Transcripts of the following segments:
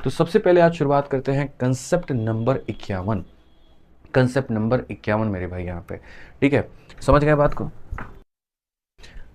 तो सबसे पहले आज शुरुआत करते हैं कंसेप्ट नंबर 51। कंसेप्ट नंबर 51 मेरे भाई यहाँ पे, ठीक है, समझ गए बात को।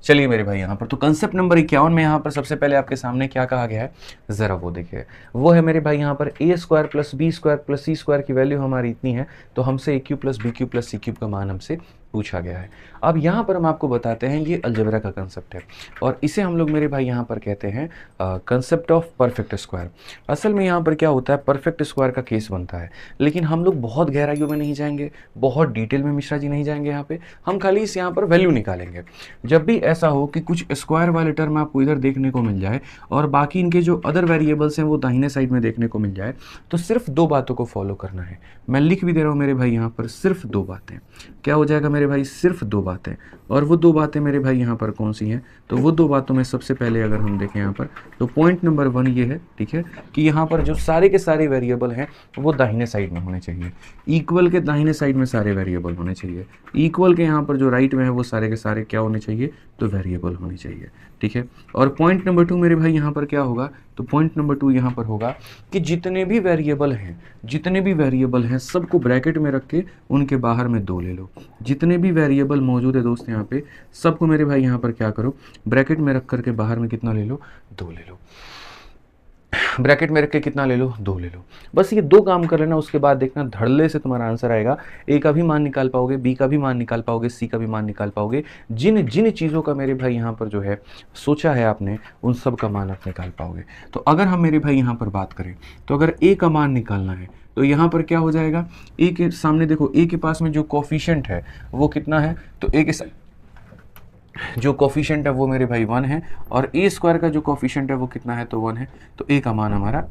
चलिए मेरे भाई यहाँ पर तो कंसेप्ट नंबर 51 में यहाँ पर सबसे पहले आपके सामने क्या कहा गया है, जरा वो देखिए। वो है मेरे भाई यहाँ पर a square plus b square plus c square की वैल्यू हमारी इतनी है, तो हमसे a cube plus b cube plus c cube का मान हमसे पूछा गया है। अब यहाँ पर हम आपको बताते हैं ये अलजेब्रा का कंसेप्ट है और इसे हम लोग मेरे भाई यहाँ पर कहते हैं कंसेप्ट ऑफ परफेक्ट स्क्वायर। असल में यहाँ पर क्या होता है, परफेक्ट स्क्वायर का केस बनता है, लेकिन हम लोग बहुत गहराइयों में नहीं जाएंगे, बहुत डिटेल में मिश्रा जी नहीं जाएंगे। यहाँ पे हम खाली इस यहाँ पर वैल्यू निकालेंगे। जब भी ऐसा हो कि कुछ स्क्वायर वाले टर्म आपको इधर देखने को मिल जाए और बाकी इनके जो अदर वेरिएबल्स हैं वो दाहिने साइड में देखने को मिल जाए, तो सिर्फ दो बातों को फॉलो करना है। मैं लिख भी दे रहा हूँ मेरे भाई यहाँ पर, सिर्फ दो बातें। क्या हो जाएगा मेरे भाई, सिर्फ दो बातें। और वो दो बातें मेरे भाई यहाँ पर कौन सी हैं, तो वो दो बातों में सबसे पहले अगर हम देखें यहाँ पर, तो पॉइंट नंबर 1 ये है, ठीक है, कि यहाँ पर जो सारे के सारे वेरिएबल हैं वो दाहिने साइड में होने चाहिए। इक्वल के दाहिने साइड में सारे वेरिएबल होने चाहिए। इक्वल के यहाँ पर जो राइट में है वो सारे के सारे क्या होने चाहिए, तो वेरिएबल होने चाहिए, ठीक है। और पॉइंट नंबर 2 मेरे भाई यहाँ पर क्या होगा, तो पॉइंट नंबर 2 यहाँ पर होगा कि जितने भी वेरिएबल हैं सबको ब्रैकेट में रख के उनके बाहर में 2 ले लो। जितने भी वेरिएबल मौजूद है दोस्त यहाँ पे सबको मेरे भाई यहाँ पर क्या करो, ब्रैकेट में रख करके बाहर में कितना ले लो, 2 ले लो। ब्रैकेट में रख के कितना ले लो, 2 ले लो। बस ये 2 काम कर लेना, उसके बाद देखना धड़ल्ले से तुम्हारा आंसर आएगा। ए का भी मान निकाल पाओगे, बी का भी मान निकाल पाओगे, सी का भी मान निकाल पाओगे। जिन जिन चीज़ों का मेरे भाई यहाँ पर जो है सोचा है आपने, उन सब का मान आप निकाल पाओगे। तो अगर हम मेरे भाई यहाँ पर बात करें, तो अगर ए का मान निकालना है तो यहाँ पर क्या हो जाएगा, ए के सामने देखो, ए के पास में जो कोफिशिएंट है वो कितना है, तो ए के जो कोफिशिएंट है वो मेरे भाई 1 है, और ए स्क्वायर का जो कोफिशिएंट है वो कितना है, तो 1 है। तो ए का मान हमारा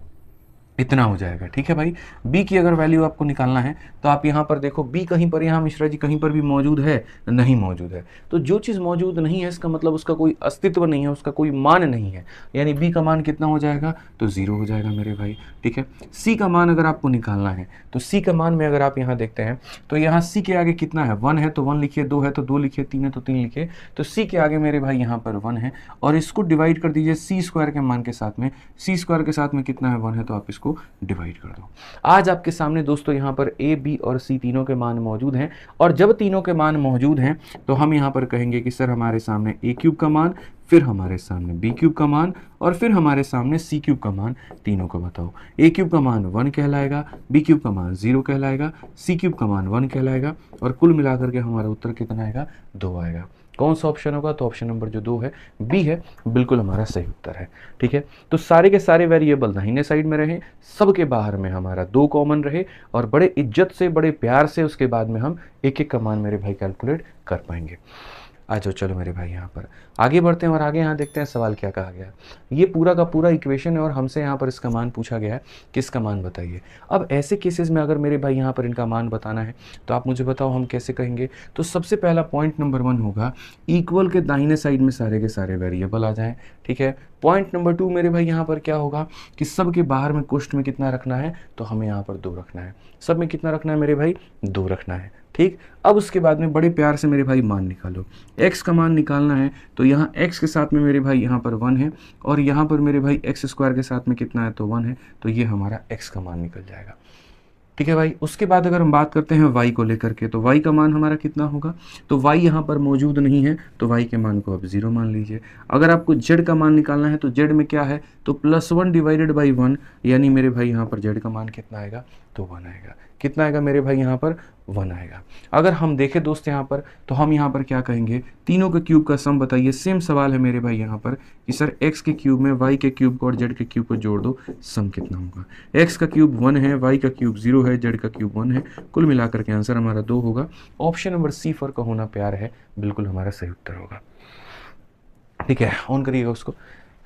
इतना हो जाएगा, ठीक है भाई। बी की अगर वैल्यू आपको निकालना है तो आप यहाँ पर देखो, बी कहीं पर यहाँ मिश्रा जी कहीं पर भी मौजूद है, नहीं मौजूद है। तो जो चीज़ मौजूद नहीं है इसका मतलब उसका कोई अस्तित्व नहीं है, उसका कोई मान नहीं है, यानी बी का मान कितना हो जाएगा, तो 0 हो जाएगा मेरे भाई, ठीक है। सी का मान अगर आपको निकालना है तो सी का मान में अगर आप यहाँ देखते हैं तो यहाँ सी के आगे कितना है, 1 है तो 1 लिखिए, 2 है तो 2 लिखिए, 3 है तो 3 लिखिए। तो सी के आगे मेरे भाई यहाँ पर 1 है और इसको डिवाइड कर दीजिए सी स्क्वायर के मान के साथ में। सी स्क्वायर के साथ में कितना है, 1 है, तो आप इसको डिवाइड कर दो। आज आपके सामने दोस्तों यहाँ पर ए, बी और सी तीनों के मान मौजूद हैं, और जब तीनों के मान मौजूद हैं तो हम यहाँ पर कहेंगे कि सर हमारे सामने ए क्यूब का मान, फिर हमारे सामने बी क्यूब का मान, और फिर हमारे सामने सी क्यूब का मान, तीनों को बताओ। ए क्यूब का मान 1 कहलाएगा, बी क्यूब का मान 0 कहलाएगा, सी क्यूब का मान 1 कहलाएगा, और कुल मिलाकर के हमारा उत्तर कितना आएगा, 2 आएगा। कौन सा ऑप्शन होगा, तो ऑप्शन नंबर जो 2 है, बी है, बिल्कुल हमारा सही उत्तर है, ठीक है। तो सारे के सारे वेरिएबल दाहिने साइड में रहे, सबके बाहर में हमारा 2 कॉमन रहे, और बड़े इज्जत से, बड़े प्यार से उसके बाद में हम एक एक का मान मेरे भाई कैलकुलेट कर पाएंगे। आ जाओ, चलो मेरे भाई यहाँ पर आगे बढ़ते हैं और आगे यहाँ देखते हैं सवाल क्या कहा गया। ये पूरा का पूरा इक्वेशन है और हमसे यहाँ पर इसका मान पूछा गया है, किसका मान बताइए। अब ऐसे केसेस में अगर मेरे भाई यहाँ पर इनका मान बताना है तो आप मुझे बताओ हम कैसे कहेंगे। तो सबसे पहला पॉइंट नंबर 1 होगा, इक्वल के दाहिने साइड में सारे के सारे वेरिएबल आ जाएं, ठीक है। पॉइंट नंबर 2 मेरे भाई यहाँ पर क्या होगा कि सब के बाहर में कोष्ठ में कितना रखना है, तो हमें यहाँ पर 2 रखना है। सब में कितना रखना है मेरे भाई, 2 रखना है, ठीक। अब उसके बाद में बड़े प्यार से मेरे भाई मान निकालो। x का मान निकालना है तो यहाँ x के साथ में मेरे भाई यहाँ पर 1 है, और यहाँ पर मेरे भाई x स्क्वायर के साथ में कितना है, तो 1 है, तो ये हमारा x का मान निकल जाएगा, ठीक है भाई। उसके बाद अगर हम बात करते हैं y को लेकर के, तो y का मान हमारा कितना होगा, तो y यहाँ पर मौजूद नहीं है, तो y के मान को आप 0 मान लीजिए। अगर आपको z का मान निकालना है तो z में क्या है, तो +1 डिवाइडेड बाई 1, यानी मेरे भाई यहाँ पर z का मान कितना आएगा, तो 1 आएगा। कितना आएगा मेरे भाई यहाँ पर, 1 आएगा। अगर हम देखें दोस्त यहाँ पर, तो हम यहाँ पर क्या कहेंगे, तीनों के क्यूब का सम बताइए। सेम सवाल है मेरे भाई यहाँ पर कि सर x के क्यूब में y के क्यूब को और z के क्यूब को जोड़ दो, सम कितना होगा। x का क्यूब 1 है, y का क्यूब 0 है, z का क्यूब 1 है, कुल मिलाकर के आंसर हमारा 2 होगा। ऑप्शन नंबर सी फॉर का होना प्यार है, बिल्कुल हमारा सही उत्तर होगा, ठीक है। ऑन करिएगा उसको,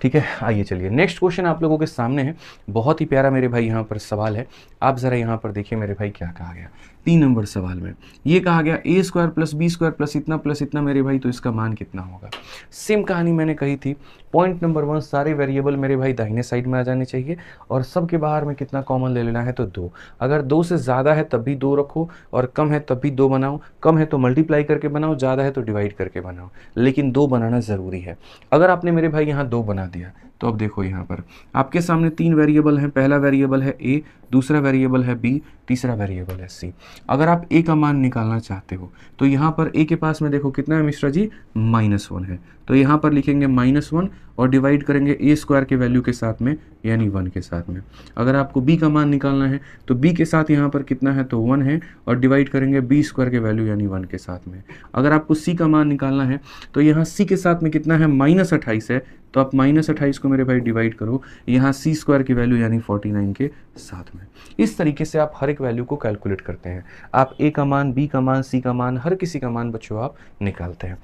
ठीक है। आइए चलिए, नेक्स्ट क्वेश्चन आप लोगों के सामने है। बहुत ही प्यारा मेरे भाई यहाँ पर सवाल है, आप ज़रा यहाँ पर देखिए मेरे भाई क्या कहा गया। 3 नंबर सवाल में ये कहा गया a square plus b square plus इतना मेरे भाई, तो इसका मान कितना होगा। सेम कहानी मैंने कही थी। पॉइंट नंबर 1, सारे वेरिएबल मेरे भाई दाहिने साइड में आ जाने चाहिए, और सबके बाहर में कितना कॉमन ले लेना है, तो 2। अगर 2 से ज़्यादा है तब भी 2 रखो, और कम है तब भी 2 बनाओ। कम है तो मल्टीप्लाई करके बनाओ, ज़्यादा है तो डिवाइड करके बनाओ, लेकिन 2 बनाना ज़रूरी है। अगर आपने मेरे भाई यहाँ 2 बना दिया तो अब देखो यहाँ पर आपके सामने 3 वेरिएबल हैं। पहला वेरिएबल है ए, दूसरा वेरिएबल है बी, तीसरा वेरिएबल है सी। अगर आप ए का मान निकालना चाहते हो तो यहाँ पर ए के पास में देखो कितना है मिश्रा जी, -1 है। तो यहाँ पर लिखेंगे -1 और डिवाइड करेंगे ए स्क्वायर के वैल्यू के साथ में, यानी 1 के साथ में। अगर आपको बी का मान निकालना है तो बी के साथ यहाँ पर कितना है, तो 1 है, और डिवाइड करेंगे बी स्क्वायर के वैल्यू यानी 1 के साथ में। अगर आपको सी का मान निकालना है तो यहाँ सी के साथ में कितना है, -28 है, तो आप -28 को मेरे भाई डिवाइड करो यहाँ सी स्क्वायर की वैल्यू यानी 49 के साथ में। इस तरीके से आप हर एक वैल्यू को कैलकुलेट करते हैं। आप ए का मान, बी का मान, सी का मान, हर किसी का मान बच्चों आप निकालते हैं।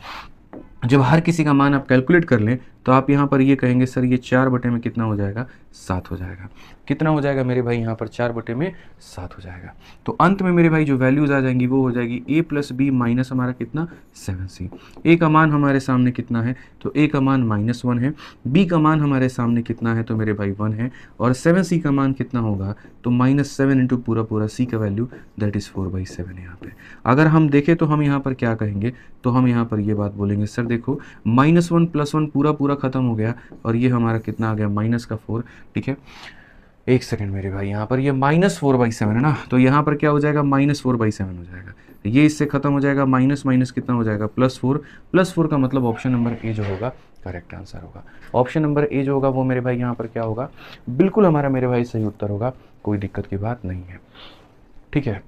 जब हर किसी का मान आप कैलकुलेट कर लें तो आप यहाँ पर ये कहेंगे सर ये 4 बटे में कितना हो जाएगा, 7 हो जाएगा। कितना हो जाएगा मेरे भाई, यहाँ पर 4 बटे में 7 हो जाएगा। तो अंत में मेरे भाई जो वैल्यूज आ जाएंगी वो हो जाएगी a प्लस बी माइनस हमारा कितना, 7c। a का मान हमारे सामने कितना है, तो a का मान -1 है, b का मान हमारे सामने कितना है, तो मेरे भाई 1 है, और 7c का मान कितना होगा, तो -7 इंटू पूरा c का वैल्यू दैट इज़ 4/7 यहाँ पे। अगर हम देखें तो हम यहाँ पर क्या कहेंगे, तो हम यहाँ पर ये बात बोलेंगे सर देखो -1 + 1 पूरा ख़त्म हो गया, और ये हमारा कितना आ गया, -4। ठीक है, एक सेकंड मेरे भाई, यहाँ पर ये -4/7 है ना, तो यहाँ पर क्या हो जाएगा, -4/7 हो जाएगा। ये इससे खत्म हो जाएगा, माइनस माइनस कितना हो जाएगा, +4 का मतलब ऑप्शन नंबर ए जो होगा करेक्ट आंसर होगा। ऑप्शन नंबर ए जो होगा वो मेरे भाई यहाँ पर क्या होगा, बिल्कुल हमारा मेरे भाई सही उत्तर होगा, कोई दिक्कत की बात नहीं है। ठीक है,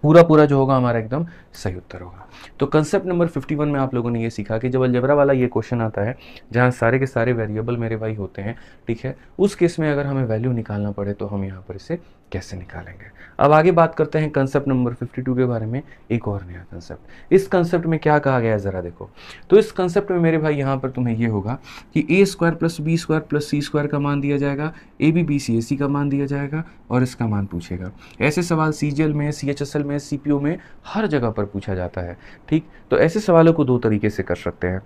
पूरा जो होगा हमारा एकदम सही उत्तर होगा। तो कंसेप्ट नंबर 51 में आप लोगों ने ये सीखा कि जब अलजेब्रा वाला ये क्वेश्चन आता है जहाँ सारे के सारे वेरिएबल मेरे भाई होते हैं, ठीक है, उस केस में अगर हमें वैल्यू निकालना पड़े तो हम यहाँ पर इसे कैसे निकालेंगे। अब आगे बात करते हैं कंसेप्ट नंबर 52 के बारे में, एक और नया कंसेप्ट। इस कंसेप्ट में क्या कहा गया है ज़रा देखो। तो इस कंसेप्ट में मेरे भाई यहाँ पर तुम्हें ये होगा कि a² + b² + c² का मान दिया जाएगा, ab bc ac का मान दिया जाएगा और इसका मान पूछेगा। ऐसे सवाल CGL में, CHSL में, CPU में हर जगह पर पूछा जाता है। ठीक, तो ऐसे सवालों को दो तरीके से कर सकते हैं।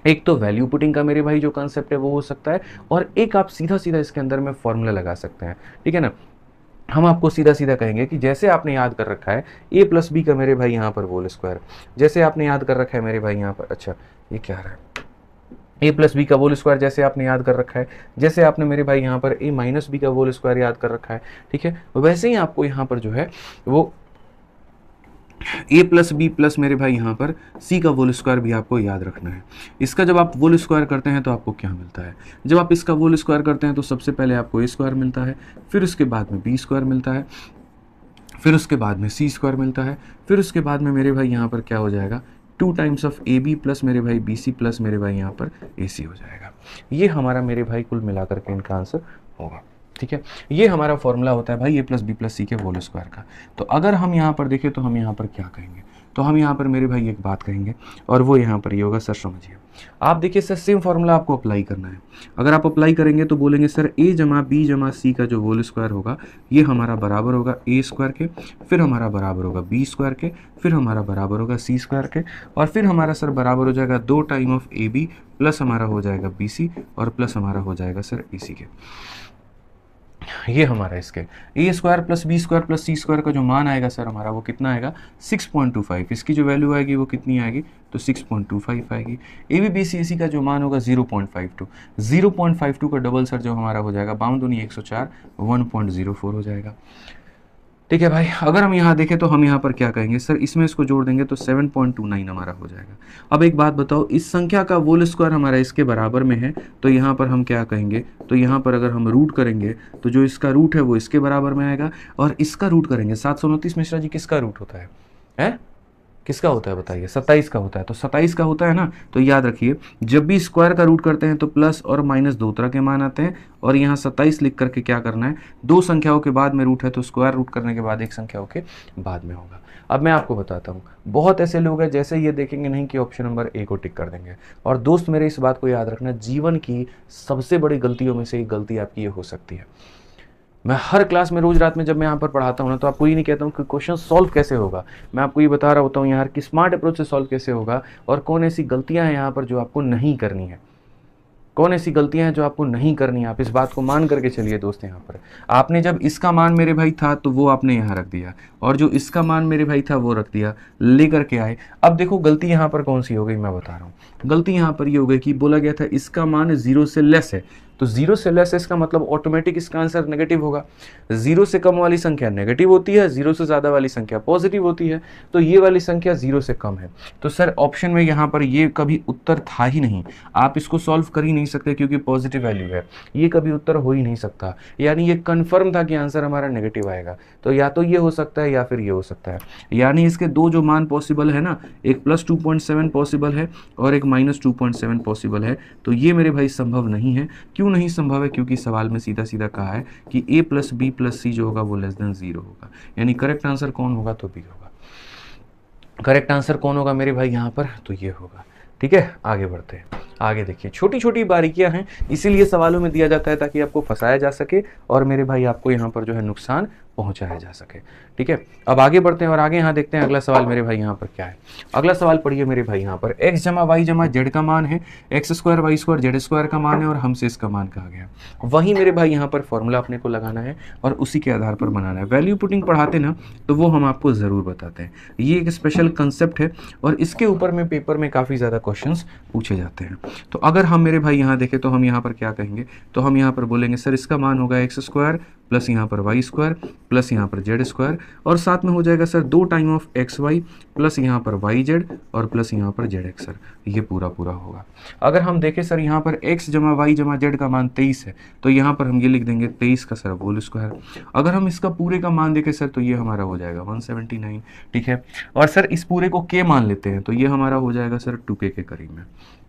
एक तो वैल्यू पुटिंग का मेरे भाई जो कंसेप्ट है वो हो सकता है, और एक आप सीधा सीधा इसके अंदर में फॉर्मूला लगा सकते हैं। ठीक है ना, हम आपको सीधा सीधा कहेंगे कि जैसे आपने याद कर रखा है a + b का मेरे भाई यहाँ पर होल स्क्वायर, जैसे आपने याद कर रखा है मेरे भाई यहाँ पर, अच्छा ये क्या रहा है, a + b का होल स्क्वायर जैसे आपने याद कर रखा है, जैसे आपने मेरे भाई यहाँ पर a - b का होल स्क्वायर याद कर रखा है। ठीक है, वैसे ही आपको यहाँ पर जो है वो a + b + मेरे भाई यहाँ पर c का होल स्क्वायर भी आपको याद रखना है। इसका जब आप होल स्क्वायर करते हैं तो आपको क्या मिलता है, जब आप इसका होल स्क्वायर करते हैं तो सबसे पहले आपको a² मिलता है, फिर उसके बाद में b² मिलता है, फिर उसके बाद में c² मिलता है, फिर उसके बाद में मेरे भाई यहाँ पर क्या हो जाएगा, 2 टाइम्स ऑफ AB + मेरे भाई BC + मेरे भाई यहाँ पर AC हो जाएगा। ये हमारा मेरे भाई कुल मिलाकर के इनका आंसर होगा। ठीक है, ये हमारा फॉर्मूला होता है भाई a + b + c के होल स्क्वायर का। तो अगर हम यहाँ पर देखें तो हम यहाँ पर क्या कहेंगे, तो हम यहाँ पर मेरे भाई एक बात कहेंगे, और वो यहाँ पर ये होगा, सर समझिए आप देखिए सर सेम फॉर्मूला आपको अप्लाई करना है। अगर आप अप्लाई करेंगे तो बोलेंगे सर a + b + c का जो होल स्क्वायर होगा ये हमारा बराबर होगा a² के, फिर हमारा बराबर होगा b² के, फिर हमारा बराबर होगा c² के, और फिर हमारा सर बराबर हो जाएगा 2 टाइम ऑफ AB प्लस हमारा हो जाएगा BC और प्लस हमारा हो जाएगा सर AC के। ये हमारा इसके a² + b² + c² का जो मान आएगा सर हमारा वो कितना आएगा, 6.25। इसकी जो वैल्यू आएगी वो कितनी आएगी, तो 6.25 आएगी। AB BC AC का जो मान होगा 0.52, 0.52 का डबल सर जो हमारा हो जाएगा 52 दूनी 104, 1.04 हो जाएगा। ठीक है भाई, अगर हम यहाँ देखें तो हम यहाँ पर क्या कहेंगे, सर इसमें इसको जोड़ देंगे तो 7.29 हमारा हो जाएगा। अब एक बात बताओ, इस संख्या का होल स्क्वायर हमारा इसके बराबर में है, तो यहाँ पर हम क्या कहेंगे, तो यहाँ पर अगर हम रूट करेंगे तो जो इसका रूट है वो इसके बराबर में आएगा, और इसका रूट करेंगे 729 मिश्रा जी किसका रूट होता है? किसका होता है बताइए, 27 का होता है। तो 27 का होता है ना, तो याद रखिए जब भी स्क्वायर का रूट करते हैं तो प्लस और माइनस दो तरह के मान आते हैं, और यहाँ 27 लिख करके क्या करना है, दो संख्याओं के बाद में रूट है तो स्क्वायर रूट करने के बाद एक संख्याओं के बाद में होगा। अब मैं आपको बताता हूँ, बहुत ऐसे लोग हैं जैसे ये देखेंगे नहीं कि ऑप्शन नंबर ए को टिक कर देंगे। और दोस्त मेरे इस बात को याद रखना, जीवन की सबसे बड़ी गलतियों में से एक गलती आपकी ये हो सकती है। मैं हर क्लास में रोज रात में जब मैं यहाँ पर पढ़ाता हूँ ना, तो आपको ये नहीं कहता हूँ कि क्वेश्चन सॉल्व कैसे होगा, मैं आपको ये बता रहा होता हूँ यार कि स्मार्ट अप्रोच से सॉल्व कैसे होगा, और कौन ऐसी गलतियाँ हैं यहाँ पर जो आपको नहीं करनी है। कौन ऐसी गलतियां हैं जो आपको नहीं करनी है, आप इस बात को मान करके चलिए दोस्त। यहाँ पर आपने जब इसका मान मेरे भाई था तो वो आपने यहाँ रख दिया, और जो इसका मान मेरे भाई था वो रख दिया, लेकर के आए। अब देखो गलती यहाँ पर कौन सी हो गई, मैं बता रहा हूँ। गलती यहाँ पर ये हो गई कि बोला गया था इसका मान 0 से लेस है, तो 0 से लेस है इसका मतलब ऑटोमेटिक इसका आंसर नेगेटिव होगा। 0 से कम वाली संख्या नेगेटिव होती है, 0 से ज़्यादा वाली संख्या पॉजिटिव होती है, तो ये वाली संख्या 0 से कम है। तो सर ऑप्शन में यहाँ पर ये कभी उत्तर था ही नहीं, आप इसको सॉल्व कर ही नहीं सकते क्योंकि पॉजिटिव वैल्यू है, ये कभी उत्तर हो ही नहीं सकता। यानी ये कन्फर्म था कि आंसर हमारा नेगेटिव आएगा, तो या तो ये हो सकता है या फिर ये हो सकता है। यानी इसके दो जो मान पॉसिबल है ना, एक +2.7 पॉसिबल है और एक -2.7 पॉसिबल है, तो ये मेरे भाई संभव नहीं है। क्यों नहीं संभव है? क्योंकि सवाल में सीधा सीधा कहा है कि a + b + c जो होगा वो <0 होगा, यानी करेक्ट आंसर कौन होगा? तो b होगा। करेक्ट आंसर कौन होगा मेरे भाई यहाँ पर? तो ये होगा। ठीक है, आगे बढ़ते हैं। आगे देखिए, छोटी छोटी बारीकियां हैं, इसीलिए सवालों में दिया जाता है ताकि आपको फंसाया जा सके और मेरे भाई आपको यहाँ पर जो है नुकसान पहुंचाया जा सके। ठीक है, अब आगे बढ़ते हैं और आगे यहाँ देखते हैं अगला सवाल मेरे भाई यहाँ पर क्या है। अगला सवाल पढ़िए मेरे भाई यहाँ पर, x जमा y जमा z का मान है, x² y² z² का मान है और हमसे इसका मान कहा गया। वही मेरे भाई यहाँ पर फॉर्मूला अपने को लगाना है और उसी के आधार पर बनाना है। वैल्यू पुटिंग पढ़ाते ना तो वो हम आपको ज़रूर बताते हैं, ये एक स्पेशल कंसेप्ट है और इसके ऊपर में पेपर में काफ़ी ज़्यादा क्वेश्चंस पूछे जाते हैं। तो अगर हम मेरे भाई यहाँ देखें तो हम यहाँ पर क्या कहेंगे, तो हम यहाँ पर बोलेंगे सर इसका मान होगा x² प्लस यहाँ पर y² प्लस यहाँ पर z² और साथ में हो जाएगा sir 2 time of xy plus यहाँ पर yz और प्लस यहाँ पर zx सर, ये पूरा होगा। अगर हम देखें सर यहाँ पर x जमा y जमा z का मान 23 है, तो यहाँ पर हम ये लिख देंगे 23 का सर होल स्क्वायर। अगर हम इसका पूरे का मान देखें सर तो ये हमारा हो जाएगा 179। ठीक है, और सर इस पूरे को k मान लेते हैं तो ये हमारा हो जाएगा सर 2k के करीब में।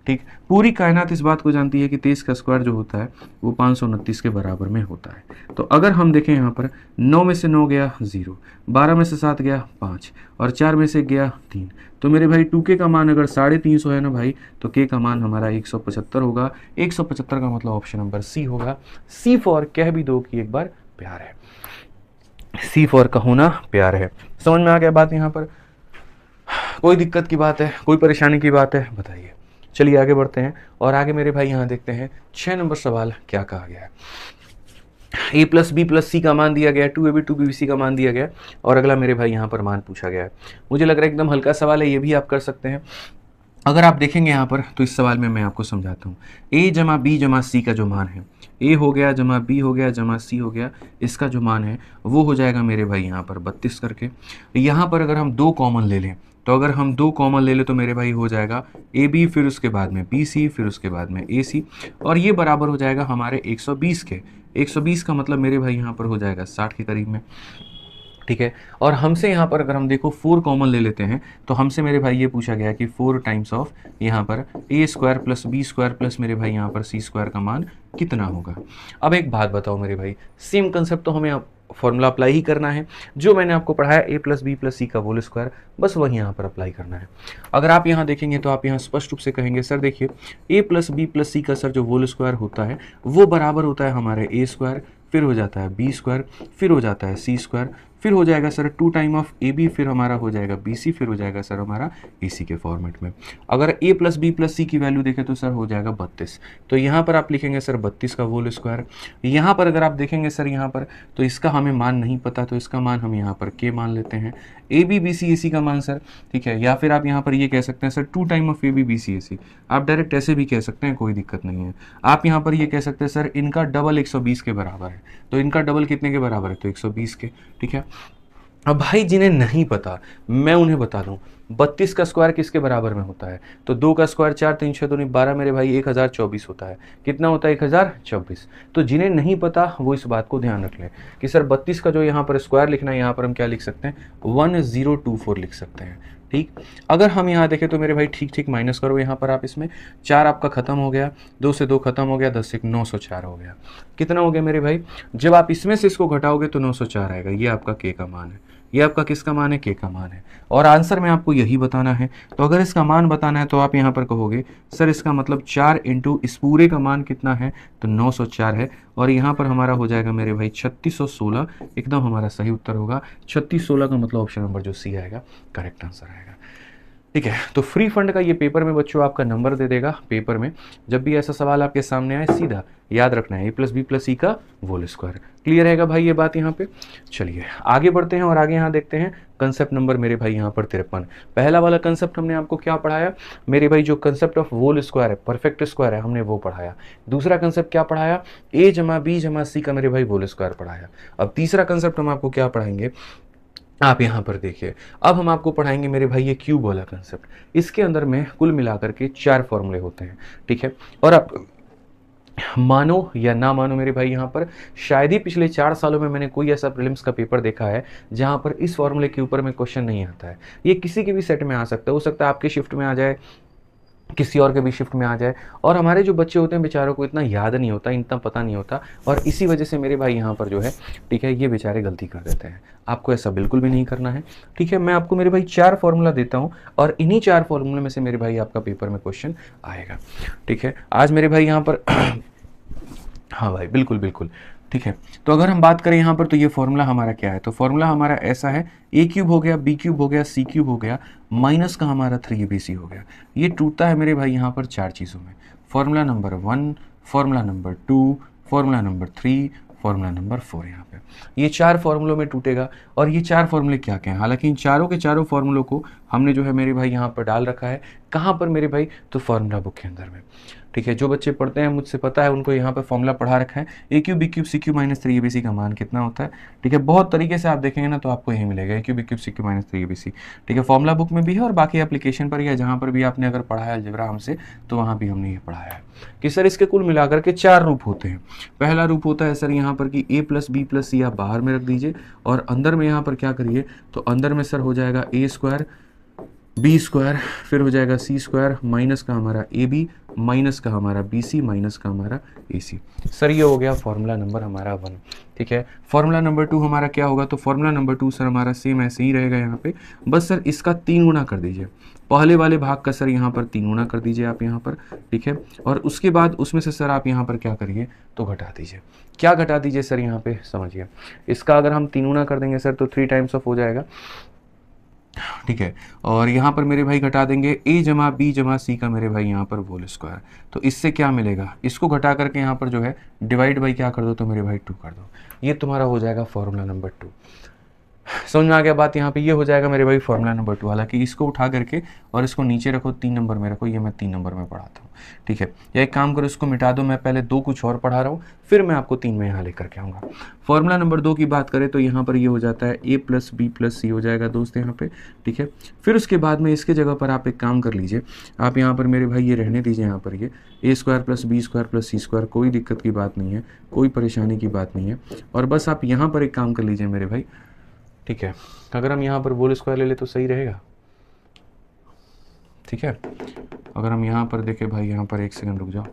ठीक, पूरी कायनात इस बात को जानती है कि 23 का स्क्वायर जो होता है वो 529 के बराबर में होता है। तो अगर हम देखें यहाँ पर 9 में से 9 गया 0, 12 में से 7 गया 5 और 4 में से गया 3, तो मेरे भाई 2k का मान अगर 350 है ना भाई, तो k का मान हमारा 175 होगा। 175 का मतलब ऑप्शन नंबर सी होगा। सी फॉर कह भी दो कि एक बार प्यार है, सी फॉर का होना प्यार है। समझ में आ गया बात? यहाँ पर कोई दिक्कत की बात है, कोई परेशानी की बात है? बताइए। चलिए आगे बढ़ते हैं और आगे मेरे भाई यहाँ देखते हैं 6 नंबर सवाल क्या कहा गया है। a + b + c का मान दिया गया है, 2ab 2b c का मान दिया गया है और अगला मेरे भाई यहाँ पर मान पूछा गया है। मुझे लग रहा है एकदम हल्का सवाल है, ये भी आप कर सकते हैं। अगर आप देखेंगे यहाँ पर तो इस सवाल में मैं आपको समझाता हूँ। a जमा b जमा c का जो मान है, a हो गया जमा b हो गया जमा c हो गया, इसका जो मान है वो हो जाएगा मेरे भाई यहाँ पर 32 करके। यहाँ पर अगर हम 2 कॉमन ले लें, तो अगर हम 2 कॉमन ले लें तो मेरे भाई हो जाएगा ए बी, फिर उसके बाद में बी सी, फिर उसके बाद में ए सी, और ये बराबर हो जाएगा हमारे 120 के। 120 का मतलब मेरे भाई यहाँ पर हो जाएगा 60 के करीब में। ठीक है, और हमसे यहाँ पर अगर हम देखो 4 कॉमन ले लेते हैं तो हमसे मेरे भाई ये पूछा गया कि 4 टाइम्स ऑफ यहाँ पर a² प्लस b² प्लस मेरे भाई यहाँ पर c² का मान कितना होगा। अब एक बात बताओ मेरे भाई, सेम कंसेप्ट तो हमें फॉर्मूला अप्लाई ही करना है, जो मैंने आपको पढ़ाया a + b + c का होल स्क्वायर, बस वही यहाँ पर अप्लाई करना है। अगर आप यहाँ देखेंगे तो आप यहाँ स्पष्ट रूप से कहेंगे सर देखिए a + b + c का सर जो होल स्क्वायर होता है वो बराबर होता है हमारे a², फिर हो जाता है b², फिर हो जाता है c², फिर हो जाएगा sir 2 time of A B, फिर हमारा हो जाएगा बी सी, फिर हो जाएगा सर हमारा ए सी के फॉर्मेट में। अगर a + b + c की वैल्यू देखें तो सर हो जाएगा 32, तो यहाँ पर आप लिखेंगे सर 32 का होल स्क्वायर। यहाँ पर अगर आप देखेंगे सर यहाँ पर तो इसका हमें मान नहीं पता, तो इसका मान हम यहाँ पर k मान लेते हैं। ए बी बी सी ए सी का मान सर, ठीक है, या फिर आप यहाँ पर ये कह सकते हैं sir 2 time of A B B C A c, आप डायरेक्ट ऐसे भी कह सकते हैं, कोई दिक्कत नहीं है। आप यहाँ पर ये कह सकते हैं सर इनका डबल 120 के बराबर है, तो इनका डबल कितने के बराबर है? तो 120 के। ठीक है, अब भाई जिन्हें नहीं पता मैं उन्हें बता दूं, 32 का स्क्वायर किसके बराबर में होता है? तो 2 का स्क्वायर 4 3 6 2 12 मेरे भाई 1024 होता है। कितना होता है? 1024। तो जिन्हें नहीं पता वो इस बात को ध्यान रख लें कि सर 32 का जो यहाँ पर स्क्वायर लिखना है, यहाँ पर हम क्या लिख सकते हैं? 1024 लिख सकते हैं। ठीक, अगर हम यहाँ देखें तो मेरे भाई ठीक ठीक माइनस करो यहाँ पर आप, इसमें 4 आपका खत्म हो गया, 2 से 2 खत्म हो गया, 10 से 904 हो गया। कितना हो गया मेरे भाई? जब आप इसमें से इसको घटाओगे तो 904 आएगा। ये आपका k का मान है, ये आपका किसका मान है? k का मान है, और आंसर में आपको यही बताना है। तो अगर इसका मान बताना है तो आप यहाँ पर कहोगे सर इसका मतलब 4 इंटू इस पूरे का मान कितना है? तो 904 है, और यहाँ पर हमारा हो जाएगा मेरे भाई 3616, एकदम हमारा सही उत्तर होगा 3616 का मतलब ऑप्शन नंबर जो सी आएगा करेक्ट आंसर आएगा। ठीक है। तो फ्री फंड का ये पेपर में बच्चों आपका नंबर दे देगा। पेपर में जब भी ऐसा सवाल आपके सामने आए सीधा याद रखना है a+b+c का होल स्क्वायर। क्लियर रहेगा भाई ये बात यहाँ पे। चलिए आगे बढ़ते हैं और आगे यहाँ देखते हैं कंसेप्ट नंबर मेरे भाई यहाँ पर 53। पहला वाला कंसेप्ट हमने आपको क्या पढ़ाया मेरे भाई, जो कंसेप्ट ऑफ होल स्क्वायर है, परफेक्ट स्क्वायर है, हमने वो पढ़ाया। दूसरा कंसेप्ट क्या पढ़ाया, a+b+c का मेरे भाई होल स्क्वायर पढ़ाया। अब तीसरा कंसेप्ट हम आपको क्या पढ़ाएंगे, आप यहाँ पर देखिए। अब हम आपको पढ़ाएंगे मेरे भाई ये क्यूब वाला कंसेप्ट। इसके अंदर में कुल मिलाकर के 4 फॉर्मूले होते हैं। ठीक है। और आप मानो या ना मानो मेरे भाई, यहाँ पर शायद ही पिछले 4 सालों में मैंने कोई ऐसा प्रीलिम्स का पेपर देखा है जहाँ पर इस फॉर्मूले के ऊपर में क्वेश्चन नहीं आता है। ये किसी के भी सेट में आ सकता है, हो सकता है आपके शिफ्ट में आ जाए, किसी और के भी शिफ्ट में आ जाए। और हमारे जो बच्चे होते हैं बेचारों को इतना याद नहीं होता, इतना पता नहीं होता, और इसी वजह से मेरे भाई यहाँ पर जो है, ठीक है, ये बेचारे गलती कर देते हैं। आपको ऐसा बिल्कुल भी नहीं करना है। ठीक है। मैं आपको मेरे भाई 4 फॉर्मूला देता हूँ और इन्हीं 4 फॉर्मूले में से मेरे भाई आपका पेपर में क्वेश्चन आएगा। ठीक है। आज मेरे भाई यहाँ पर हाँ भाई बिल्कुल बिल्कुल। ठीक है। तो अगर हम बात करें यहाँ पर, तो ये फॉर्मूला हमारा क्या है, तो फॉर्मूला हमारा ऐसा है, a³ हो गया, b³ हो गया, c³ हो गया, माइनस का हमारा 3abc हो गया। ये टूटता है मेरे भाई यहाँ पर 4 चीज़ों में। Formula number 1, formula number 2, formula number 3, formula number 4। यहाँ पे ये 4 फॉर्मूलों में टूटेगा। और ये 4 फॉर्मूले क्या क्या हैं, हालांकि इन चारों के चारों फॉर्मूलों को हमने जो है मेरे भाई यहाँ पर डाल रखा है। कहाँ पर मेरे भाई, तो फॉर्मूला बुक के अंदर में। ठीक है। जो बच्चे पढ़ते हैं मुझसे पता है, उनको यहाँ पर फॉर्मूला पढ़ा रखा है। a³ b³ c³ minus 3abc का मान कितना होता है। ठीक है। बहुत तरीके से आप देखेंगे ना तो आपको यही मिलेगा, a³ b³ c³ minus 3abc। ठीक है। फॉर्मूला बुक में भी है और बाकी एप्लीकेशन पर या जहाँ पर भी आपने अगर पढ़ा है अलजेब्रा हमसे, तो वहाँ भी हमने ये पढ़ाया है कि सर इसके कुल मिलाकर के 4 रूप होते हैं। पहला रूप होता है सर यहाँ पर कि a+b+c आप बाहर में रख दीजिए और अंदर में यहाँ पर क्या करिए, तो अंदर में सर हो जाएगा a², b², फिर हो जाएगा c² माइनस का हमारा ab, माइनस का हमारा bc, माइनस का हमारा ac। सर ये हो गया फॉर्मूला नंबर हमारा 1। ठीक है। फॉर्मूला नंबर 2 हमारा क्या होगा, तो फॉर्मूला नंबर 2 सर हमारा सेम ऐसे ही रहेगा यहाँ पे, बस सर इसका 3 गुना कर दीजिए। पहले वाले भाग का सर यहाँ पर 3 गुना कर दीजिए आप यहाँ पर। ठीक है। और उसके बाद उसमें से सर आप यहाँ पर क्या करिए, तो घटा दीजिए। क्या घटा दीजिए सर यहाँ पे समझिए, इसका अगर हम 3 गुना कर देंगे सर तो 3 टाइम्स ऑफ हो जाएगा। ठीक है। और यहाँ पर मेरे भाई घटा देंगे a+b+c का मेरे भाई यहाँ पर होल स्क्वायर। तो इससे क्या मिलेगा, इसको घटा करके यहाँ पर जो है डिवाइड बाई क्या कर दो, तो मेरे भाई 2 कर दो। ये तुम्हारा हो जाएगा फॉर्मूला नंबर 2। समझ में आ गया बात। यहाँ पे ये हो जाएगा मेरे भाई फॉर्मूला नंबर 2। हालांकि इसको उठा करके और इसको नीचे रखो, 3 नंबर में रखो, ये मैं 3 नंबर में पढ़ाता हूँ। ठीक है। या एक काम करो, इसको मिटा दो, मैं पहले 2 कुछ और पढ़ा रहा हूँ, फिर मैं आपको 3 में यहाँ लेकर के आऊँगा। फॉर्मूला नंबर 2 की बात करें तो यहाँ पर ये हो जाता है a+b+c हो जाएगा दोस्त यहाँ पे। ठीक है। फिर उसके बाद में इसके जगह पर आप एक काम कर लीजिए, आप यहाँ पर मेरे भाई ये रहने दीजिए, यहाँ पर ये a² + b² + c², कोई दिक्कत की बात नहीं है, कोई परेशानी की बात नहीं है। और बस आप यहाँ पर एक काम कर लीजिए मेरे भाई। ठीक है। अगर हम यहाँ पर होल स्क्वायर ले ले तो सही रहेगा। ठीक है। अगर हम यहाँ पर देखें भाई, यहाँ पर एक सेकंड रुक जाओ।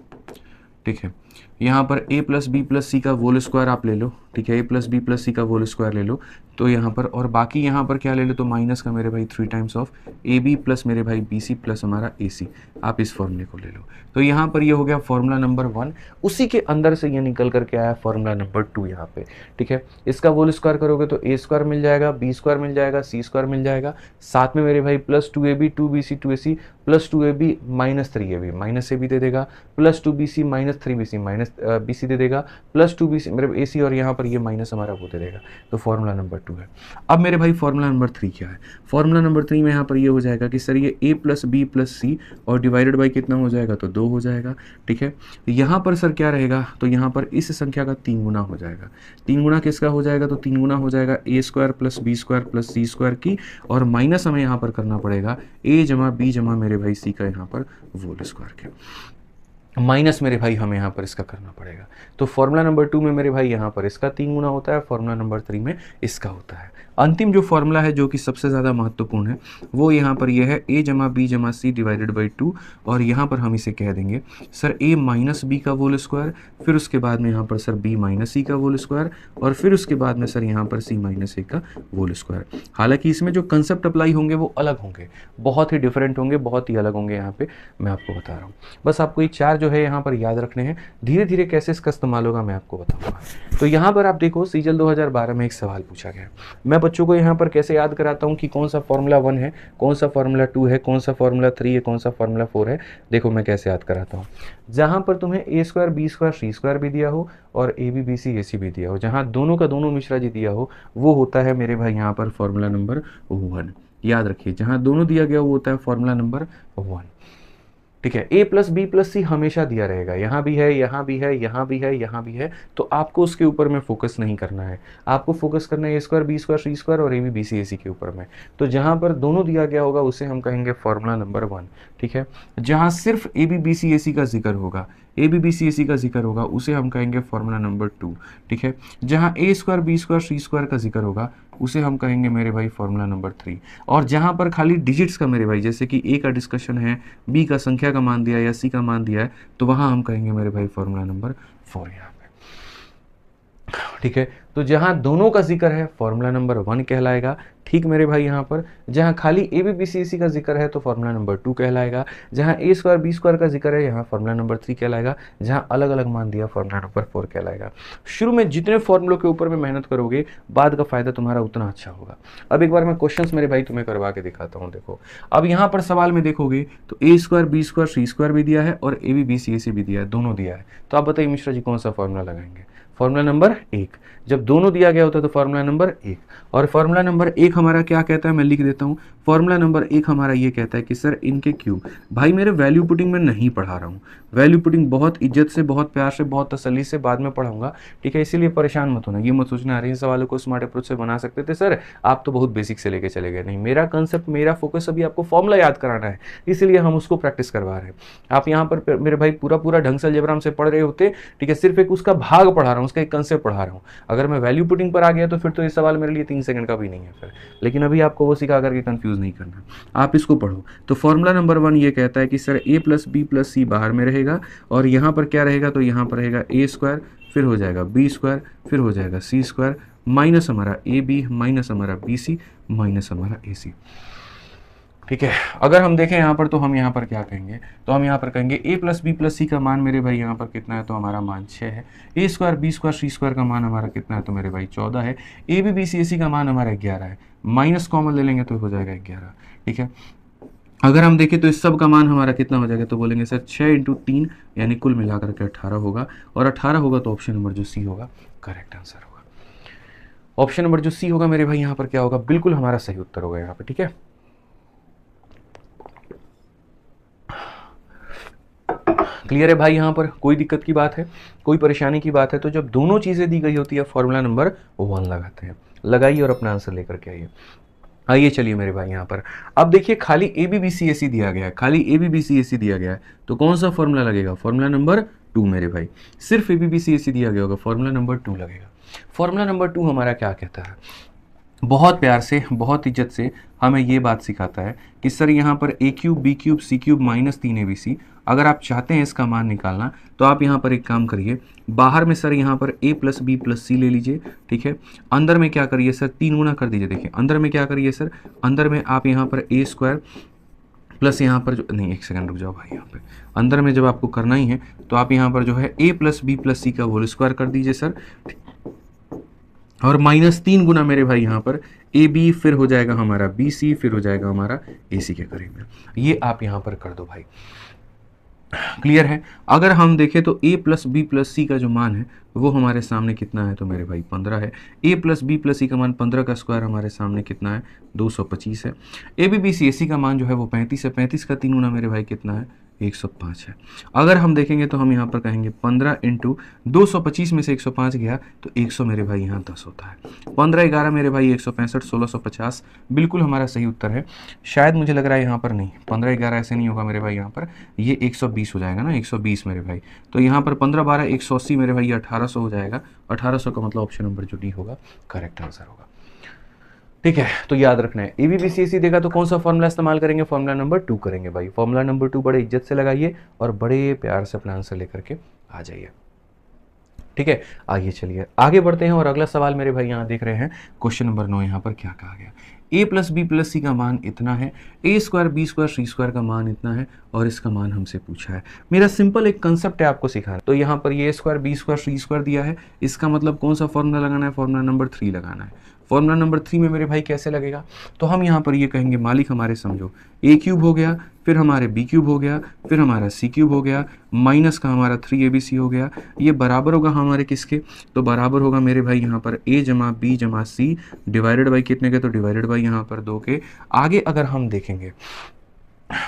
ठीक है। यहाँ पर a+b+c का होल स्क्वायर आप ले लो। ठीक है। a+b+c का होल स्क्वायर ले लो, तो यहाँ पर, और बाकी यहाँ पर क्या ले लो, तो माइनस का मेरे भाई 3 टाइम्स ऑफ ab प्लस मेरे भाई bc प्लस हमारा ac। आप इस फॉर्मूले को ले लो। तो यहाँ पर ये हो गया फॉर्मूला नंबर 1। उसी के अंदर से ये निकल करके आया फॉर्मूला नंबर 2 यहाँ पे। ठीक है। इसका होल स्क्वायर करोगे तो a² मिल जाएगा, b² मिल जाएगा, c² मिल जाएगा, साथ में मेरे भाई plus 2ab 2bc 2ac plus 2ab minus 3ab, minus ab दे देगा, plus 2bc minus 3bc minus bc दे देगा, प्लस 2bc मेरे ac, और यहाँ पर ये माइनस हमारा वो दे देगा। तो फॉर्मूला नंबर 2 है। अब मेरे भाई फॉर्मूला नंबर 3 क्या है, फॉर्मूला नंबर 3 में यहाँ पर ये हो जाएगा कि सर ये a+b+c और डिवाइडेड बाई कितना हो जाएगा, तो 2 हो जाएगा। ठीक है। यहाँ पर सर क्या रहेगा, तो यहाँ पर इस संख्या का 3 गुना हो जाएगा। 3 गुना किसका हो जाएगा, तो 3 गुना हो जाएगा a² + b² + c² की, और माइनस हमें यहाँ पर करना पड़ेगा a+b- मेरे भाई c का यहाँ पर होल स्क्वायर के, माइनस मेरे भाई हमें यहाँ पर इसका करना पड़ेगा। तो फॉर्मूला नंबर 2 में मेरे भाई यहाँ पर इसका 3 गुना होता है, फॉर्मूला नंबर 3 में इसका होता है। अंतिम जो फॉर्मूला है जो कि सबसे ज़्यादा महत्वपूर्ण है वो यहाँ पर यह है a+b+c डिवाइडेड बाई 2, और यहाँ पर हम इसे कह देंगे सर a-b का होल स्क्वायर, फिर उसके बाद में यहाँ पर सर b-c का होल स्क्वायर, और फिर उसके बाद में सर यहाँ पर c-a का होल स्क्वायर। हालांकि इसमें जो कंसेप्ट अप्लाई होंगे वो अलग होंगे, बहुत ही डिफरेंट होंगे, बहुत ही अलग होंगे। यहाँ पे मैं आपको बता रहा हूँ, बस आपको ये 4 जो जो है यहाँ पर याद रखने हैं। धीरे धीरे कैसे इसका इस्तेमाल होगा मैं आपको बताऊंगा। तो यहाँ पर आप देखो सीजल 2012 में एक सवाल पूछा गया। मैं बच्चों को यहाँ पर कैसे याद कराता हूँ कि कौन सा फॉर्मूला 1 है, कौन सा फॉर्मूला 2 है, कौन सा फॉर्मूला 3 है, कौन सा फॉर्मूला 4 है। देखो मैं कैसे याद कराता हूँ। जहाँ पर तुम्हें a square b square c square भी दिया हो और ab bc ac भी दिया हो, जहाँ दोनों का दोनों मिश्रा जी दिया हो, वो होता है मेरे भाई यहाँ पर फॉर्मूला नंबर 1। याद रखिए, जहाँ दोनों दिया गया वो होता है फॉर्मूला नंबर 1। ठीक है, a प्लस बी प्लस सी हमेशा दिया रहेगा, यहाँ भी है, यहाँ भी है, यहाँ भी है, यहाँ भी है, तो आपको उसके ऊपर में फोकस नहीं करना है। आपको फोकस करना है ए स्क्वायर बी स्क्वायर सी स्क्वायर और ए बी बी सी ए सी के ऊपर में। तो जहाँ पर दोनों दिया गया होगा उसे हम कहेंगे फॉर्मूला नंबर 1। ठीक है, जहाँ सिर्फ ए बी बी सी ए सी का जिक्र होगा, ए बी बी सी ए सी का जिक्र होगा, उसे हम कहेंगे फॉर्मूला नंबर 2। ठीक है, जहाँ ए स्क्वायर बी स्क्वायर सी स्क्वायर का जिक्र होगा उसे हम कहेंगे मेरे भाई फॉर्मूला नंबर 3। और जहाँ पर खाली डिजिट्स का मेरे भाई, जैसे कि ए का डिस्कशन है, बी का संख्या का मान दिया है या सी का मान दिया है, तो वहाँ हम कहेंगे मेरे भाई फॉर्मूला नंबर 4 यहाँ पे। ठीक है, तो जहाँ दोनों का जिक्र है फॉर्मूला नंबर 1 कहलाएगा। ठीक मेरे भाई, यहाँ पर जहाँ खाली ए बी बी सी ए सी का जिक्र है तो फॉर्मूला नंबर 2 कहलाएगा। जहाँ ए स्क्वायर बी स्क्वायर का जिक्र है यहाँ फॉर्मूला नंबर 3 कहलाएगा। जहाँ अलग अलग मान दिया फॉर्मूला नंबर 4 कहलाएगा। शुरू में जितने फॉर्मूलों के ऊपर में मेहनत करोगे बाद का फायदा तुम्हारा उतना अच्छा होगा। अब एक बार मैं क्वेश्चंस मेरे भाई तुम्हें करवा के दिखाता हूँ। देखो अब यहाँ पर सवाल में देखोगे तो ए स्क्वायर बी स्क्वायर सी स्क्वायर भी दिया है और ए बी बी सी ए सी भी दिया है, दोनों दिया है। तो आप बताइए मिश्रा जी कौन सा फॉर्मूला लगाएंगे? Formula number 1। जब दोनों दिया गया होता है तो फॉर्मूला नंबर 1। और फॉर्मूला नंबर 1 हमारा क्या कहता है, मैं लिख देता हूँ। फॉर्मूला नंबर 1 हमारा ये कहता है कि सर इनके क्यूब। भाई मेरे वैल्यू पुटिंग में नहीं पढ़ा रहा हूँ, वैल्यू पुटिंग बहुत इज्जत से, बहुत प्यार से, बहुत तसल्ली से बाद में पढ़ाऊंगा। ठीक है, इसीलिए परेशान मत होना, ये मत सोचना अरे इन सवालों को स्मार्ट अप्रोच से बना सकते थे सर, आप तो बहुत बेसिक से लेके चले गए। नहीं, मेरा कंसेप्ट, मेरा फोकस अभी आपको फॉर्मूला याद कराना है, इसलिए हम उसको प्रैक्टिस करवा रहे हैं। आप यहाँ पर मेरे भाई पूरा पूरा ढंग से अलजेब्रा से पढ़ रहे होते। ठीक है, सिर्फ एक उसका भाग पढ़ा रहा हूँ, उसका एक कंसेप्ट पढ़ा रहा हूँ। अगर मैं वैल्यू पुटिंग पर आ गया तो फिर तो ये सवाल मेरे लिए 3 सेकंड का भी नहीं है फिर। लेकिन अभी आपको वो सिखा करके कंफ्यूज नहीं करना, आप इसको पढ़ो। तो फॉर्मूला नंबर 1 ये कहता है कि sir a plus b plus c बाहर में रहेगा और यहाँ पर क्या रहेगा, तो यहाँ पर रहेगा ए स्क्वायर, फिर हो जाएगा बी स्क्वायर, फिर हो जाएगा सी स्क्वायर, माइनस हमारा ए बी, माइनस हमारा बी सी, माइनस हमारा ए सी। ठीक है, अगर हम देखें यहाँ पर तो हम यहाँ पर क्या कहेंगे, तो हम यहाँ पर कहेंगे ए प्लस बी प्लस सी का मान मेरे भाई यहाँ पर कितना है, तो हमारा मान 6 है। ए स्क्वायर बी स्क्वायर सी स्क्वायर का मान हमारा कितना है, तो मेरे भाई 14 है। ए बी बी सी ए सी का मान हमारा 11 है, माइनस कॉमन ले लेंगे तो हो जाएगा 11। ठीक है, अगर हम देखें तो इस सब का मान हमारा कितना हो जाएगा, तो बोलेंगे सर 6 × 3 यानी कुल मिलाकर के 18 होगा। और 18 होगा तो ऑप्शन नंबर जो सी होगा करेक्ट आंसर होगा। ऑप्शन नंबर जो सी होगा मेरे भाई यहाँ पर क्या होगा, बिल्कुल हमारा सही उत्तर होगा यहाँ पे। ठीक है, क्लियर है भाई? यहाँ पर कोई दिक्कत की बात है, कोई परेशानी की बात है? तो जब दोनों चीजें दी गई होती है फॉर्मूला नंबर 1 लगाते हैं। लगाइए और अपना आंसर लेकर के आइए। आइए चलिए मेरे भाई यहाँ पर अब देखिए खाली ए बी बी सी ए सी दिया गया है, खाली ए बी बी सी ए सी दिया गया है, तो कौन सा फॉर्मूला लगेगा? फॉर्मूला नंबर 2 मेरे भाई। सिर्फ ए बी बी सी ए सी दिया गया होगा, फॉर्मूला नंबर 2 लगेगा। फॉर्मूला नंबर 2 हमारा क्या कहता है, बहुत प्यार से, बहुत इज्जत से हमें ये बात सिखाता है कि सर यहाँ पर ए cube B cube C cube minus 3 ABC, अगर आप चाहते हैं इसका मान निकालना तो आप यहाँ पर एक काम करिए, बाहर में सर यहाँ पर a प्लस बी प्लस सी ले लीजिए। ठीक है, अंदर में क्या करिए सर, 3 गुना कर दीजिए। देखिए अंदर में क्या करिए सर, अंदर में आप यहाँ पर ए स्क्वायर प्लस यहाँ पर जो, नहीं एक सेकंड रुक जाओ भाई, यहाँ पे अंदर में जब आपको करना ही है तो आप यहाँ पर जो है a प्लस बी प्लस सी का होल स्क्वायर कर दीजिए सर, और माइनस 3 गुना मेरे भाई यहाँ पर ए बी, फिर हो जाएगा हमारा बी सी, फिर हो जाएगा हमारा ए सी के करीब में। ये आप यहाँ पर कर दो भाई, क्लियर है? अगर हम देखें तो a प्लस बी प्लस सी का जो मान है वो हमारे सामने कितना है, तो मेरे भाई 15 है। a प्लस बी प्लस सी का मान 15 का स्क्वायर हमारे सामने कितना है, 225 है। ए बी बी सी ए सी का मान जो है वो 35 है, 35 का 3 गुना मेरे भाई कितना है, 105 है। अगर हम देखेंगे तो हम यहाँ पर कहेंगे 15 × 225 में से 105 गया तो 100 मेरे भाई यहाँ 10 होता है। 15 11 मेरे भाई 165, 1650 बिल्कुल हमारा सही उत्तर है। शायद मुझे लग रहा है यहाँ पर नहीं, 15 11 ऐसे नहीं होगा मेरे भाई, यहाँ पर ये 120 हो जाएगा ना, 120 मेरे भाई। तो यहाँ पर 15 12 180 मेरे भाई 1800 हो जाएगा। 1800 का मतलब ऑप्शन नंबर जो डी होगा करेक्ट आंसर होगा। ठीक है, तो याद रखना है ए बी बी सी ए सी देगा तो कौन सा फॉर्मूला इस्तेमाल करेंगे, फॉर्मूला नंबर 2 करेंगे भाई। फॉर्मूला नंबर 2 बड़े इज्जत से लगाइए और बड़े प्यार से अपना आंसर लेकर के आ जाइए। ठीक है, आइए चलिए आगे बढ़ते हैं और अगला सवाल मेरे भाई यहाँ देख रहे हैं क्वेश्चन नंबर 9। यहाँ पर क्या कहा गया, ए प्लस बी प्लस सी का मान इतना है, ए स्क्वायर बी स्क्वायर सी स्क्वायर का मान इतना है, और इसका मान हमसे पूछा है। मेरा सिंपल एक कंसेप्ट है आपको सिखाना। तो यहाँ पर ये स्क्वायर बी स्क्वायर सी स्क्वायर दिया है, इसका मतलब कौन सा फॉर्मूला लगाना है, फॉर्मूला नंबर 3 लगाना है। फॉर्मूला नंबर 3 में मेरे भाई कैसे लगेगा, तो हम यहाँ पर ये कहेंगे मालिक हमारे समझो ए क्यूब हो गया, फिर हमारे बी क्यूब हो गया, फिर हमारा सी क्यूब हो गया, माइनस का हमारा 3abc हो गया, ये बराबर होगा हमारे किसके, तो बराबर होगा मेरे भाई यहाँ पर a जमा बी जमा सी डिवाइडेड बाई कितने के, तो डिवाइडेड बाई यहाँ पर 2 के। आगे अगर हम देखेंगे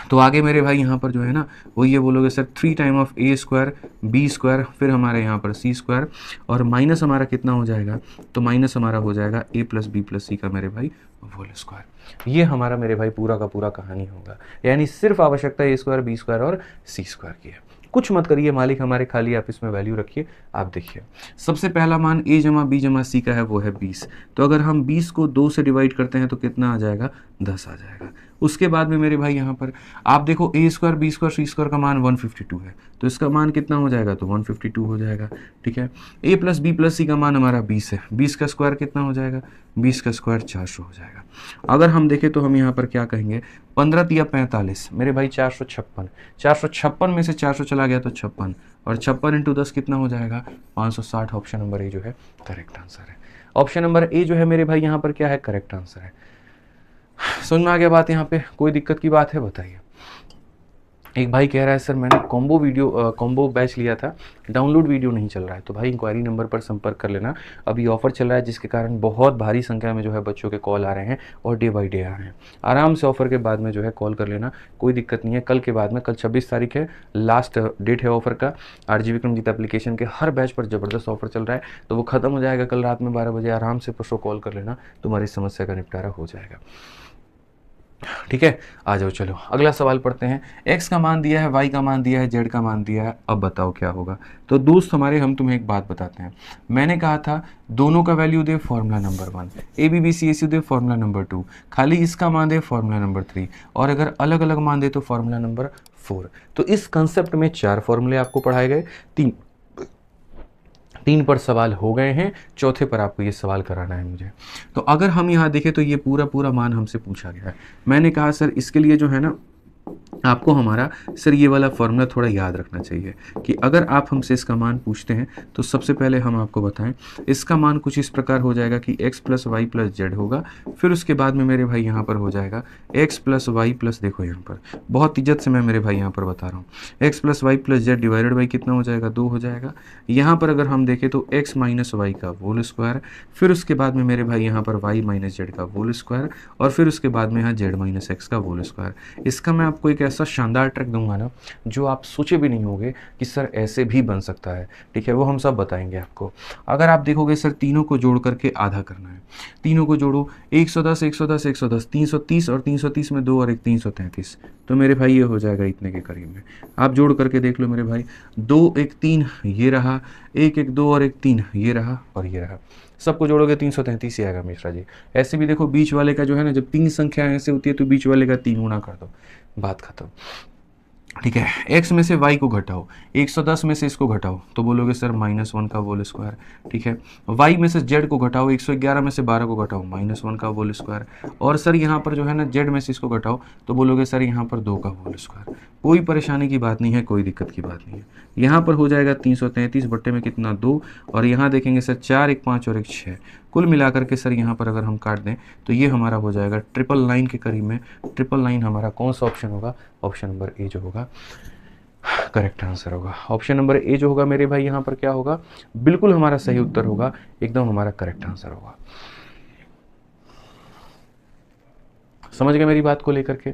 तो आगे मेरे भाई यहाँ पर जो है ना वो ये बोलोगे sir 3 time of A square B square, फिर हमारे यहाँ पर सी स्क्वायर, और माइनस हमारा कितना हो जाएगा, तो माइनस हमारा हो जाएगा ए प्लस बी प्लस सी का मेरे भाई होल स्क्वायर। ये हमारा मेरे भाई पूरा का पूरा कहानी होगा, यानी सिर्फ आवश्यकता ए स्क्वायर बी स्क्वायर और सी स्क्वायर की है। कुछ मत करिए मालिक हमारे, खाली आप इसमें वैल्यू रखिए। आप देखिए सबसे पहला मान a जमा बी जमा सी का है वो है 20, तो अगर हम 20 को 2 से डिवाइड करते हैं तो कितना आ जाएगा, 10 आ जाएगा। उसके बाद में मेरे भाई यहाँ पर आप देखो ए स्क्वायर बी स्क्वायर सी स्क्वायर का मान 152 है, तो इसका मान कितना हो जाएगा, तो 152 हो जाएगा। ठीक है, ए प्लस बी प्लस सी का मान हमारा 20 है, 20 का स्क्वायर कितना हो जाएगा, 20 का स्क्वायर 400 हो जाएगा। अगर हम देखें तो हम यहाँ पर क्या कहेंगे, 15 तिया 45 मेरे भाई 456, 456 में से 400 चला गया तो 56, और 56 इंटू 10 कितना हो जाएगा, 560। ऑप्शन नंबर ए जो है करेक्ट आंसर है। ऑप्शन नंबर ए जो है मेरे भाई यहाँ पर क्या है, करेक्ट आंसर है। समझ में आ गया बात, यहाँ पे कोई दिक्कत की बात है बताइए। एक भाई कह रहा है सर मैंने कॉम्बो बैच लिया था, डाउनलोड वीडियो नहीं चल रहा है, तो भाई इंक्वायरी नंबर पर संपर्क कर लेना। अभी ऑफर चल रहा है जिसके कारण बहुत भारी संख्या में जो है बच्चों के कॉल आ रहे हैं और डे बाई डे आ रहे हैं। आराम से ऑफर के बाद में जो है कॉल कर लेना, कोई दिक्कत नहीं है। कल के बाद में, कल 26 तारीख है, लास्ट डेट है ऑफर का। आरजी विक्रमजीत एप्लीकेशन के हर बैच पर ज़बरदस्त ऑफर चल रहा है, तो वो खत्म हो जाएगा कल रात में 12 बजे। आराम से परसों कॉल कर लेना, तुम्हारी समस्या का निपटारा हो जाएगा। ठीक है, आ जाओ चलो अगला सवाल पढ़ते हैं। x का मान दिया है, y का मान दिया है, z का मान दिया है, अब बताओ क्या होगा। तो दोस्त हमारे, हम तुम्हें एक बात बताते हैं। मैंने कहा था दोनों का वैल्यू दे formula number 1, A B B C A C दे फॉर्मूला नंबर 2, खाली इसका मान दे फॉर्मूला नंबर 3, और अगर अलग अलग मान दे तो फॉर्मूला नंबर 4। तो इस कंसेप्ट में 4 फॉर्मूले आपको पढ़ाए गए, 3 पर सवाल हो गए हैं, चौथे पर आपको ये सवाल कराना है मुझे। तो अगर हम यहाँ देखें तो ये पूरा मान हमसे पूछा गया है। मैंने कहा सर इसके लिए जो है ना आपको हमारा सर ये वाला फॉर्मूला थोड़ा याद रखना चाहिए कि अगर आप हमसे इसका मान पूछते हैं तो सबसे पहले हम आपको बताएं इसका मान कुछ इस प्रकार हो जाएगा कि x plus y plus z होगा। फिर उसके बाद में मेरे भाई यहाँ पर हो जाएगा x प्लस वाई प्लस, देखो यहाँ पर बहुत इज्जत से मैं मेरे भाई यहाँ पर बता रहा हूँ, x plus y plus z divided by कितना हो जाएगा, 2 हो जाएगा। यहाँ पर अगर हम देखें तो x माइनस वाई का होल स्क्वायर, फिर उसके बाद में मेरे भाई यहाँ पर y माइनस जेड का होल स्क्वायर, और फिर उसके बाद में यहाँ z माइनस एक्स का होल स्क्वायर। इसका मैं आपको एक ऐसा शानदार ट्रिक दूंगा ना जो आप सोचे भी नहीं होंगे कि सर ऐसे भी बन सकता है। ठीक है, वो हम सब बताएंगे आपको। अगर आप देखोगे सर तीनों को जोड़ करके आधा करना है, तीनों को जोड़ो 110 110 110 330, और 330 में 2 और 1 333, तो मेरे भाई ये हो जाएगा इतने के करीब में। आप जोड़ करके देख लो मेरे भाई, 2 1 3 ये रहा, 1 1 2 और 1 3 ये रहा, और ये रहा। सबको जोड़ोगे 333 ही आएगा मिश्रा जी। ऐसे भी देखो बीच वाले का जो है ना, जब 3 संख्या ऐसे होती है तो बीच वाले का 3 गुना कर दो, बात खत्म। ठीक है, x में से y को घटाओ, 110 में से इसको घटाओ तो बोलोगे सर -1 का होल स्क्वायर। ठीक है, y में से z को घटाओ, 111 में से 12 को घटाओ, -1 का होल स्क्वायर। और सर यहाँ पर जो है ना z में से इसको घटाओ तो बोलोगे सर यहाँ पर 2 का होल स्क्वायर। कोई परेशानी की बात नहीं है, कोई दिक्कत की बात नहीं है। यहाँ पर हो जाएगा 333 बट्टे में कितना 2, और यहाँ देखेंगे सर 4 1 5 और 1 6, कुल मिलाकर के सर यहाँ पर अगर हम काट दें तो ये हमारा हो जाएगा 999 के करीब में। 999 हमारा कौन सा ऑप्शन होगा, ऑप्शन नंबर ए जो होगा करेक्ट आंसर होगा। ऑप्शन नंबर ए जो होगा मेरे भाई यहाँ पर क्या होगा, बिल्कुल हमारा सही उत्तर होगा, एकदम हमारा करेक्ट आंसर होगा। समझ गए मेरी बात को लेकर के,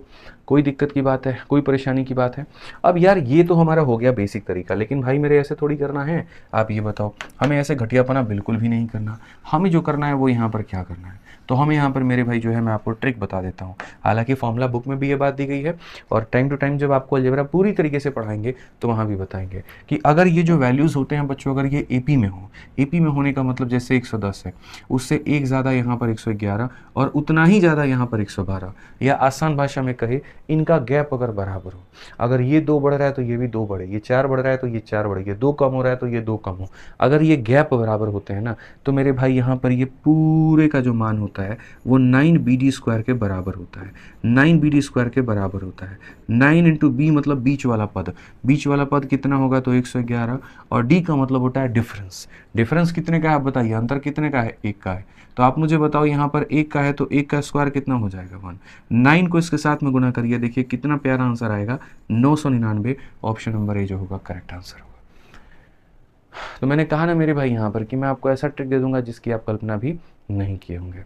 कोई दिक्कत की बात है, कोई परेशानी की बात है। अब यार ये तो हमारा हो गया बेसिक तरीका, लेकिन भाई मेरे ऐसे थोड़ी करना है। आप ये बताओ, हमें ऐसे घटियापना बिल्कुल भी नहीं करना। हमें जो करना है वो यहाँ पर क्या करना है, तो हमें यहाँ पर मेरे भाई जो है मैं आपको ट्रिक बता देता हूँ। हालांकि फॉर्मूला बुक में भी ये बात दी गई है, और टाइम टू टाइम जब आपको अलजेब्रा पूरी तरीके से पढ़ाएंगे तो वहाँ भी बताएंगे कि अगर ये जो वैल्यूज़ होते हैं बच्चों, अगर ये AP में हो, AP में होने का मतलब जैसे 110 है, उससे एक ज़्यादा यहाँ पर 111, और उतना ही ज़्यादा यहाँ पर 112, या आसान भाषा में कहे, इनका गैप अगर बराबर हो, अगर ये 2 बढ़ रहा है तो ये भी 2 बढ़े, ये 4 बढ़ रहा है तो ये 4 बढ़े, ये 2 कम हो रहा है तो ये 2 कम हो, अगर ये गैप बराबर होते हैं ना, तो मेरे भाई यहाँ पर ये पूरे का जो मान होता है वो 9BD² के बराबर होता है, 9BD² के बराबर होता है। 9 इंटू बी मतलब बीच वाला पद, बीच वाला पद कितना होगा तो 111, और डी का मतलब होता है डिफरेंस। डिफरेंस कितने का है आप बताइए, अंतर कितने का है, 1 का है। तो आप मुझे बताओ यहाँ पर 1 का है तो 1 का स्क्वायर कितना हो जाएगा 1। 9 को इसके साथ में गुना करिए, देखिए कितना प्यारा आंसर आएगा 999। ऑप्शन नंबर ए जो होगा करेक्ट आंसर होगा। तो मैंने कहा ना मेरे भाई यहाँ पर कि मैं आपको ऐसा ट्रिक दे दूंगा जिसकी आप कल्पना भी नहीं किए होंगे।